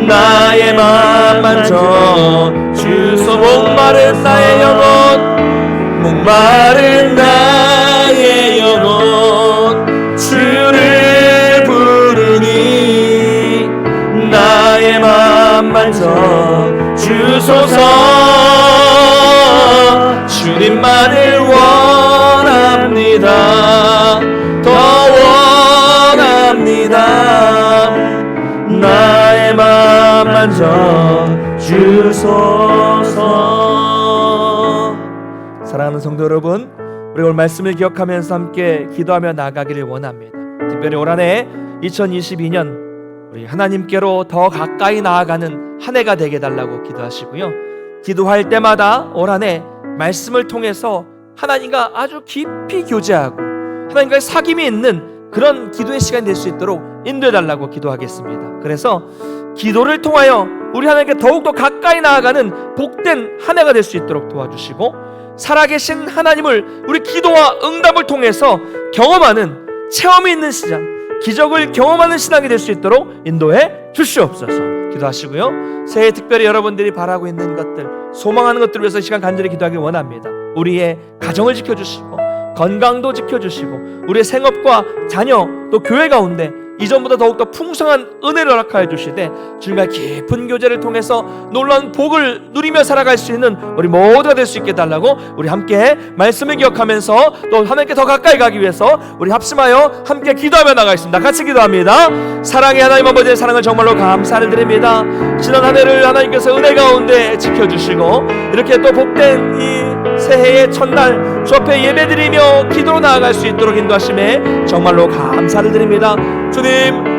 나의 맘 만져 주소. 목마른 나의 영혼, 목마른 나의 영혼, 주를 부르니 나의 맘 만져 주소서. 주님만을 원합니다. 더 원합니다. 나의 맘 만져 주소서. 사랑하는 성도 여러분, 우리 오늘 말씀을 기억하면서 함께 기도하며 나아가기를 원합니다. 특별히 올 한해 2022년 우리 하나님께로 더 가까이 나아가는 한 해가 되게 달라고 기도하시고요. 기도할 때마다 올 한해 말씀을 통해서 하나님과 아주 깊이 교제하고 하나님과의 사귐이 있는 그런 기도의 시간이 될 수 있도록 인도해 달라고 기도하겠습니다. 그래서 기도를 통하여 우리 하나님께 더욱더 가까이 나아가는 복된 한 해가 될 수 있도록 도와주시고, 살아계신 하나님을 우리 기도와 응답을 통해서 경험하는, 체험이 있는 신앙, 기적을 경험하는 신앙이 될 수 있도록 인도해 주시옵소서. 기도하시고요. 새해 특별히 여러분들이 바라고 있는 것들, 소망하는 것들을 위해서 이 시간 간절히 기도하길 원합니다. 우리의 가정을 지켜주시고 건강도 지켜주시고 우리의 생업과 자녀 또 교회 가운데 이전보다 더욱더 풍성한 은혜를 허락하여 주시되 주님과 깊은 교제를 통해서 놀라운 복을 누리며 살아갈 수 있는 우리 모두가 될 수 있게 달라고 우리 함께 말씀을 기억하면서 또 하나님께 더 가까이 가기 위해서 우리 합심하여 함께 기도하며 나가겠습니다. 같이 기도합니다. 사랑의 하나님 아버지의 사랑을 정말로 감사를 드립니다. 지난 한 해를 하나님께서 은혜 가운데 지켜주시고 이렇게 또 복된 이 새해의 첫날 주 앞에 예배드리며 기도로 나아갈 수 있도록 인도하심에 정말로 감사를 드립니다. 주님,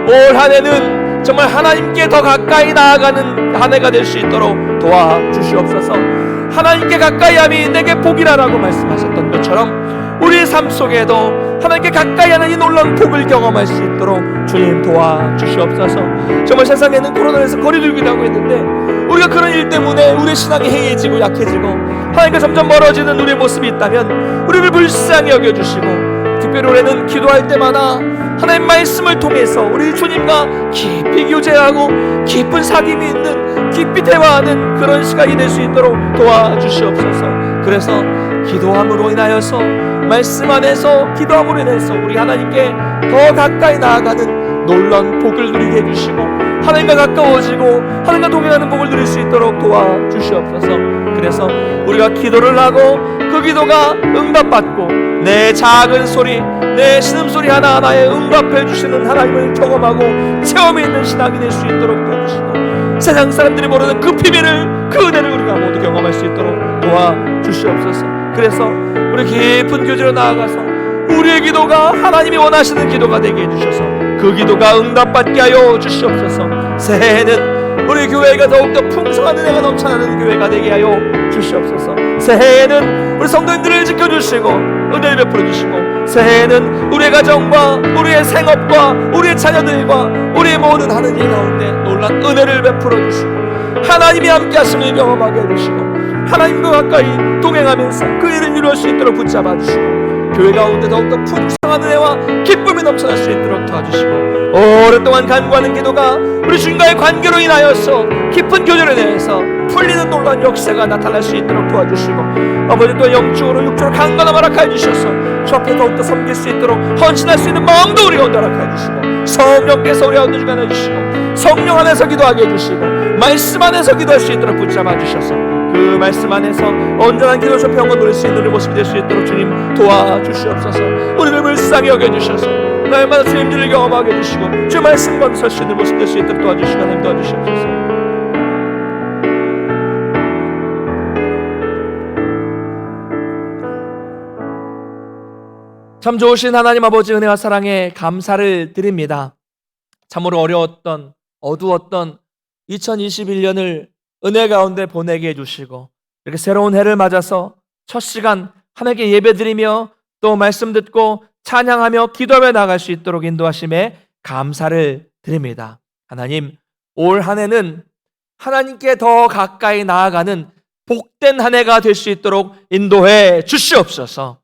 올 한 해는 정말 하나님께 더 가까이 나아가는 한 해가 될 수 있도록 도와주시옵소서. 하나님께 가까이함이 내게 복이라라고 말씀하셨던 것처럼 우리의 삶 속에도 하나님께 가까이 하는 이 놀라운 복을 경험할 수 있도록 주님 도와주시옵소서. 정말 세상에는 코로나에서 거리두기도 하고 있는데 우리가 그런 일 때문에 우리의 신앙이 해이해지고 약해지고 하나님과 점점 멀어지는 우리의 모습이 있다면 우리를 불쌍히 여겨주시고, 특별히 올해는 기도할 때마다 하나님 말씀을 통해서 우리 주님과 깊이 교제하고 깊은 사귐이 있는, 깊이 대화하는 그런 시간이 될 수 있도록 도와주시옵소서. 그래서 기도함으로 인하여서, 말씀 안에서 기도함으로 인해서 우리 하나님께 더 가까이 나아가는 놀라운 복을 누리게 해주시고 하나님과 가까워지고 하나님과 동행하는 복을 누릴 수 있도록 도와주시옵소서. 그래서 우리가 기도를 하고 그 기도가 응답받고 내 작은 소리, 내 신음소리 하나하나에 응답해 주시는 하나님을 경험하고 체험이 있는 신앙이 될 수 있도록 도와주시고, 세상 사람들이 모르는 그 비밀을, 그 은혜를 우리가 모두 경험할 수 있도록 도와주시옵소서. 그래서 우리 깊은 교제로 나아가서 우리의 기도가 하나님이 원하시는 기도가 되게 해주셔서 그 기도가 응답받게 하여 주시옵소서. 새해에는 우리 교회가 더욱더 풍성한 은혜가 넘쳐나는 교회가 되게 하여 주시옵소서. 새해에는 우리 성도님들을 지켜주시고 은혜를 베풀어 주시고, 새해에는 우리의 가정과 우리의 생업과 우리의 자녀들과 우리의 모든 하는 일 가운데 놀란 은혜를 베풀어 주시고 하나님이 함께 하심을 경험하게 해주시고 하나님과 가까이 동행하면서 그 일을 이루어 수 있도록 붙잡아 주시고, 교회 가운데 더욱더 풍성한 은혜와 기쁨이 넘쳐날 수 있도록 도와주시고, 오랫동안 간구하는 기도가 우리 주님과의 관계로 인하여서 깊은 교제로 인해서 풀리는 놀라운 역사가 나타날 수 있도록 도와주시고, 아버지 또 영적으로 육적으로 강건함 허락하여 주셔서 주 앞에 더욱더 섬길 수 있도록 헌신할 수 있는 마음도 우리 가운데 허락하여 주시고, 성령께서 우리 가운데 주관해 주시고, 성령 안에서 기도하게 해주시고, 말씀 안에서 기도할 수 있도록 붙잡아 주셔서 그 말씀 안에서 온전한 기도 소평을 누릴 수 있는 우리 모습이 될 수 있도록 주님 도와주시옵소서. 우리를 불쌍히 여겨주셔서 날마다 주님들을 경험하게 해주시고, 주 말씀과 설 수 있는 모습 될 수 있도록 도와주시고, 하나님 도와주시옵소서. 참 좋으신 하나님 아버지, 은혜와 사랑에 감사를 드립니다. 참으로 어려웠던, 어두웠던 2021년을 은혜 가운데 보내게 해주시고, 이렇게 새로운 해를 맞아서 첫 시간 하나님께 예배드리며 또 말씀 듣고 찬양하며 기도하며 나갈 수 있도록 인도하심에 감사를 드립니다. 하나님, 올 한 해는 하나님께 더 가까이 나아가는 복된 한 해가 될 수 있도록 인도해 주시옵소서.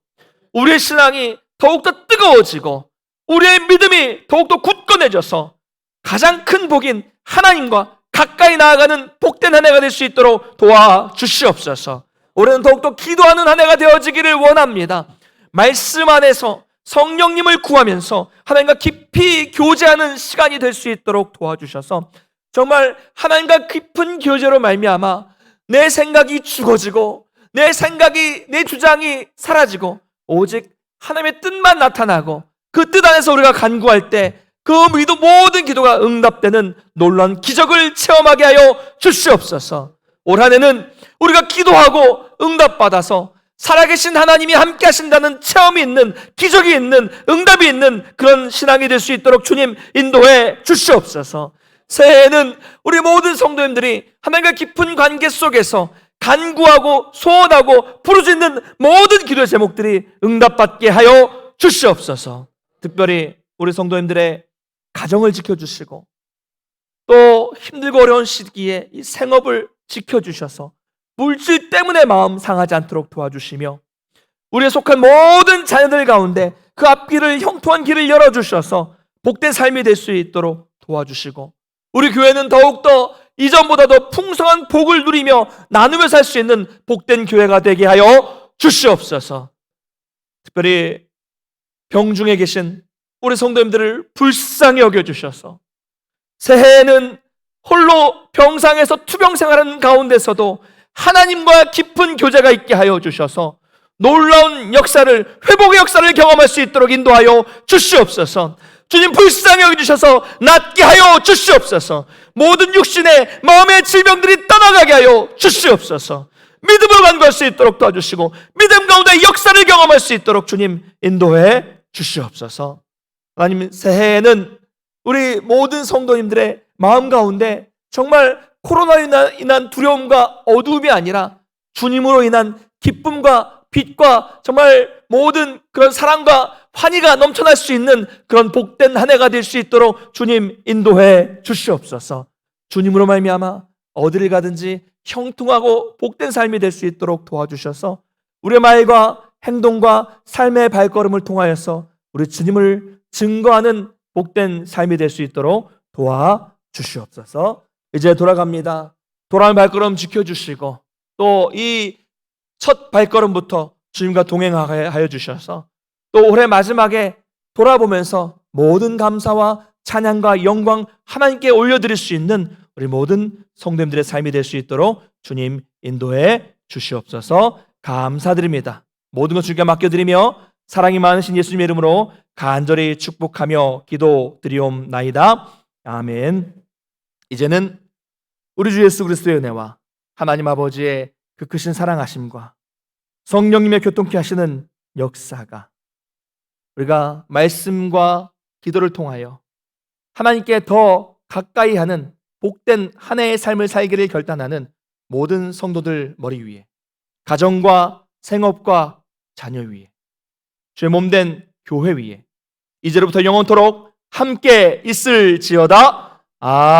우리의 신앙이 더욱더 뜨거워지고 우리의 믿음이 더욱더 굳건해져서 가장 큰 복인 하나님과 가까이 나아가는 복된 한 해가 될 수 있도록 도와주시옵소서. 올해는 더욱더 기도하는 한 해가 되어지기를 원합니다. 말씀 안에서 성령님을 구하면서 하나님과 깊이 교제하는 시간이 될 수 있도록 도와주셔서 정말 하나님과 깊은 교제로 말미암아 내 생각이 죽어지고 내 주장이 사라지고 오직 하나님의 뜻만 나타나고 그 뜻 안에서 우리가 간구할 때 그 모든 기도가 응답되는 놀라운 기적을 체험하게 하여 주시옵소서. 올 한 해는 우리가 기도하고 응답받아서 살아계신 하나님이 함께 하신다는 체험이 있는, 기적이 있는, 응답이 있는 그런 신앙이 될 수 있도록 주님 인도해 주시옵소서. 새해에는 우리 모든 성도님들이 하나님과 깊은 관계 속에서 간구하고 소원하고 부르짖는 모든 기도의 제목들이 응답받게 하여 주시옵소서. 특별히 우리 성도님들의 가정을 지켜주시고 또 힘들고 어려운 시기에 이 생업을 지켜주셔서 물질 때문에 마음 상하지 않도록 도와주시며 우리에 속한 모든 자녀들 가운데 그 앞길을 형통한 길을 열어주셔서 복된 삶이 될 수 있도록 도와주시고, 우리 교회는 더욱더 이전보다 더 풍성한 복을 누리며 나누며 살 수 있는 복된 교회가 되게 하여 주시옵소서. 특별히 병중에 계신 우리 성도님들을 불쌍히 여겨주셔서 새해에는 홀로 병상에서 투병 생활하는 가운데서도 하나님과 깊은 교제가 있게 하여 주셔서 놀라운 역사를, 회복의 역사를 경험할 수 있도록 인도하여 주시옵소서. 주님 불쌍히 여겨주셔서 낫게 하여 주시옵소서. 모든 육신의 마음의 질병들이 떠나가게 하여 주시옵소서. 믿음으로 간구할 수 있도록 도와주시고 믿음 가운데 역사를 경험할 수 있도록 주님 인도해 주시옵소서. 하나님, 새해에는 우리 모든 성도님들의 마음 가운데 정말 코로나로 인한 두려움과 어두움이 아니라 주님으로 인한 기쁨과 빛과 정말 모든 그런 사랑과 환희가 넘쳐날 수 있는 그런 복된 한 해가 될 수 있도록 주님 인도해 주시옵소서. 주님으로 말미암아 어디를 가든지 형통하고 복된 삶이 될 수 있도록 도와주셔서 우리의 말과 행동과 삶의 발걸음을 통하여서 우리 주님을 증거하는 복된 삶이 될 수 있도록 도와주시옵소서. 이제 돌아갑니다. 돌아가는 발걸음 지켜주시고 또 이 첫 발걸음부터 주님과 동행하여 주셔서 또 올해 마지막에 돌아보면서 모든 감사와 찬양과 영광 하나님께 올려드릴 수 있는 우리 모든 성도님들의 삶이 될 수 있도록 주님 인도해 주시옵소서. 감사드립니다. 모든 것 주님께 맡겨드리며 사랑이 많으신 예수님 이름으로 간절히 축복하며 기도드리옵나이다. 아멘. 이제는 우리 주 예수 그리스도의 은혜와 하나님 아버지의 그 크신 사랑하심과 성령님의 교통케 하시는 역사가 우리가 말씀과 기도를 통하여 하나님께 더 가까이 하는 복된 한 해의 삶을 살기를 결단하는 모든 성도들 머리 위에, 가정과 생업과 자녀 위에, 주의 몸된 교회 위에 이제로부터 영원토록 함께 있을지어다.